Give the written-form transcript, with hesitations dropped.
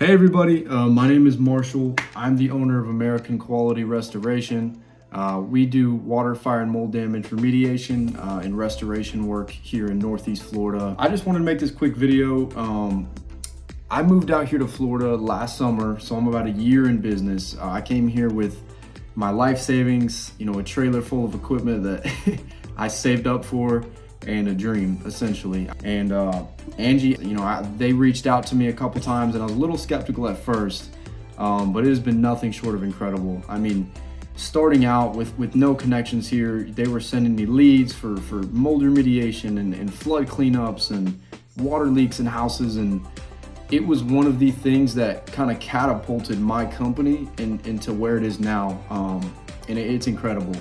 Hey everybody, my name is Marshall. I'm the owner of American Quality Restoration. We do water, fire, and mold damage remediation and restoration work here in Northeast Florida. I just wanted to make this quick video. I moved out here to Florida last summer, so I'm about a year in business. I came here with my life savings, a trailer full of equipment that I saved up for, and a dream, essentially. And Angi, they reached out to me a couple times, and I was a little skeptical at first, but it has been nothing short of incredible. I mean, starting out with no connections here, they were sending me leads for mold remediation and flood cleanups and water leaks in houses, and it was one of the things that kind of catapulted my company into where it is now, and it's incredible.